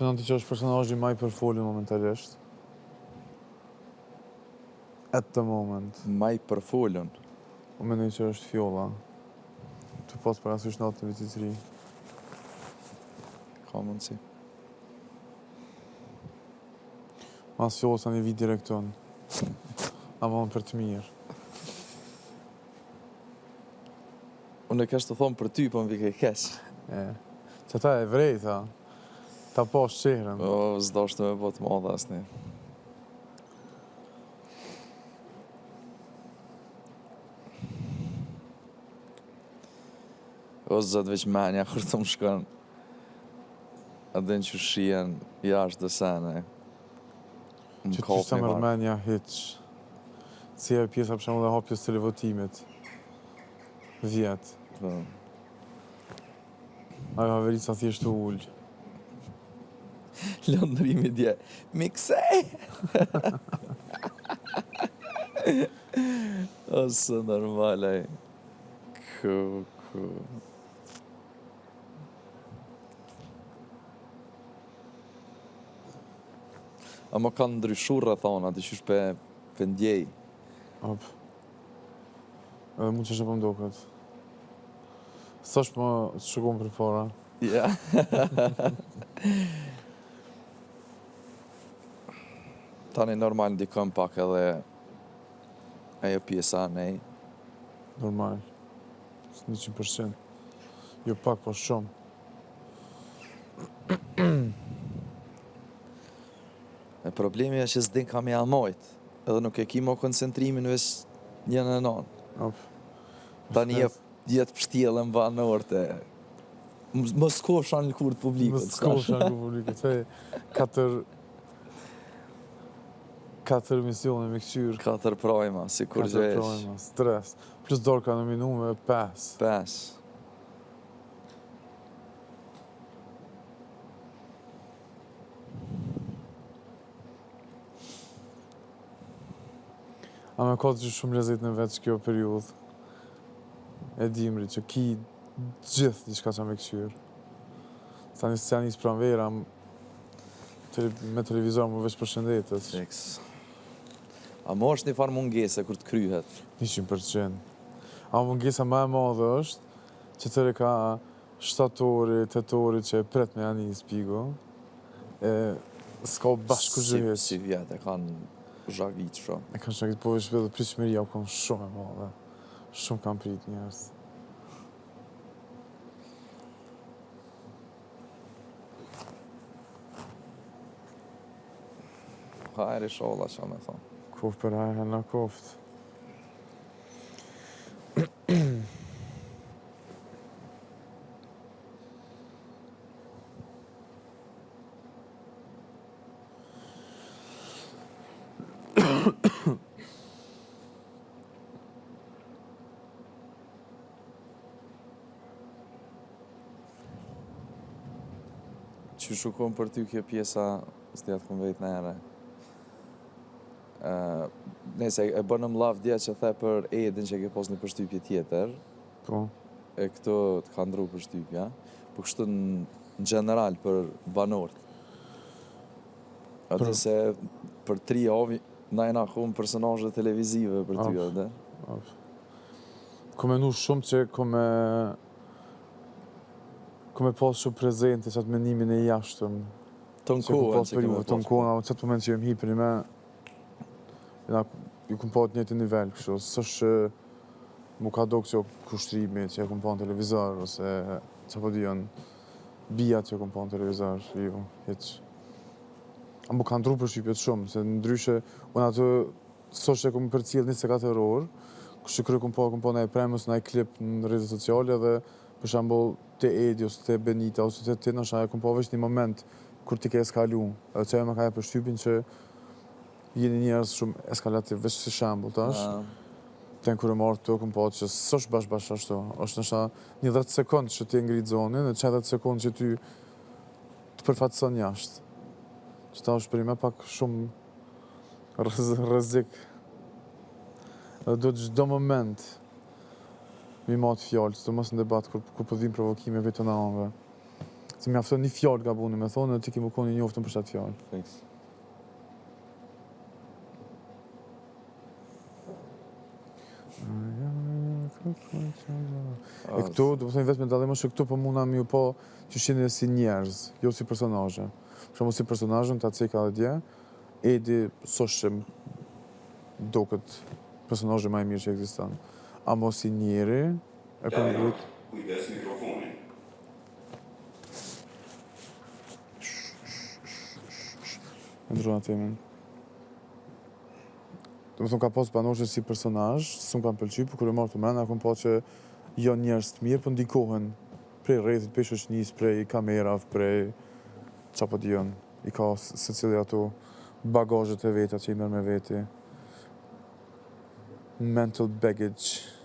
mendon ti që është personazhi më i përfolur momentalisht? At the moment. Më i përfolur. Unë mendoj që është Fjolla. Të pas parasysh natën e vitit të ri. Ka mundsi. Mas Fjollës tani vit direkt ton. Ama për të mirë. Unë e kesh të thonë për ty, po më vike kesh. Që ta e vrejta. Ta pas qehrën. O, s'do shtë me botë madhe asni. O, zëtë veç menja, kur të më shkën. Adin që shien jashtë dhe sene. Që ty sa mërmenja hiq. Si e pjesa për shemull e hapjes të levotimit. Vjet. Ajo haverica thjesht të ullë. Lëndërimi dje. Mikse! Ose normale. Ku. Ama kanë ndryshu rrethana, të qysh pe ndjej. Op. Edhe mund që është e për mdoket. S'është më të shukon për para. Ja. Tani normal ndikon pak edhe ajo pjesa nej. Normal. 100%. Jo pak, po shumë. E problemi është që s'din kam ja mojt. Edhe nuk e ki mo koncentrimin veç njën e non. Op. Tani jetë pështjellën banorte. Më s'kofsha në lëkur të publikut. Më s'kofsha në publikut. Katër misione me këqyrë. 4 projma, si kur gjesh. 4 projma, stres. Plus dorë ka nominu me 5. 5. A me ka të që shumë lezet në veç kjo periudhë e dimri që ki gjithë diçka që me këqyrë. Sa një se janis pranvera me televizor më veç për shëndetës. Fix. A mo është një farë mungese kur të kryhet? 100%. A mungesa më e madhe është që tëre ka 7 ore, 8 ore që e pret me janis pigo. S'ka bashku zhëhet. Si vjetë e kanë zhagit shumë. E kanë zhagit, po është edhe prishmëria u kanë shumë e madhe. Shumë kanë prit njerës. Hajri sholla që me thonë. Koft për hajrë në koft. Që shukon për ty kjo pjesa, s'ti atë këmë vejt në ere. Nese, e bënëm laf dje që the për Edin që ke pos një përshtypje tjetër. Po. E këto të ka ndru përshtypja. Po kështu në general për banorët. Ati se për 3 javë, na e na kumë personazhe televizive për ty, edhe. Ko menu shumë që ko me pas shumë prezente që atë menimin e jashtëm. Ton kohën që keme Ton kohën, që atë moment që jem hipër me ju kumë pa të njëtë nivel, kështu. S'është mu ka do kësjo kushtrimi që e kumë pa në televizor, ose që po dion bijat që e kumë pa në televizor, jo, heq. A mu ka ndru përshqipjet shumë, se ndryshe, unë atë s'është e kumë për cilë 24 orë, kështu kërë kumë pa në e premës, në e klip në rrjetet sociale, dhe për shambull të Edi, ose të Benita, ose të Tina, e kumë pa veç një moment kur ti ke eskalu, edhe që e me ka e përshqipin që jeni njerëz shumë eskalativ, veç si shambull, tash. Ten kërë marrë të kumë pa që s'është bash ashtu, është nësha një 10 sekund që ti ngritë zonin, dhe që 10 sekund që ty të përfatëson jashtë. Që ta është për ime pak shumë rrezik. Dhe do të çdo moment mi matë fjallë, që të mos në debat kur po dhim provokime vetë në anëve. Se mjafton një fjalë gabuni me thonë dhe ti ki më konë një njoftën për shtatë fjalë. Fiks. E këtu, do të thënë vetëm dallim është këtu po mundam ju po që shihni si njerëz, jo si personazhe. Për shembull si personazhin ta ceka atje, Edi s'është duket personazhi më i mirë që ekziston. Amo si njeri, e konkret. Kujdes mikrofonin. Ndrona temin. Do të thonë ka pas banorë si personazh, s'm kanë pëlqyer, por kur e marr të mend, kam pa që janë njerëz të mirë, po ndikohen prej rrethit, prej shoqënisë, prej kamerave, prej çapo dijon. I ka secili ato bagazhet e veta që i merr me veti. Mental baggage.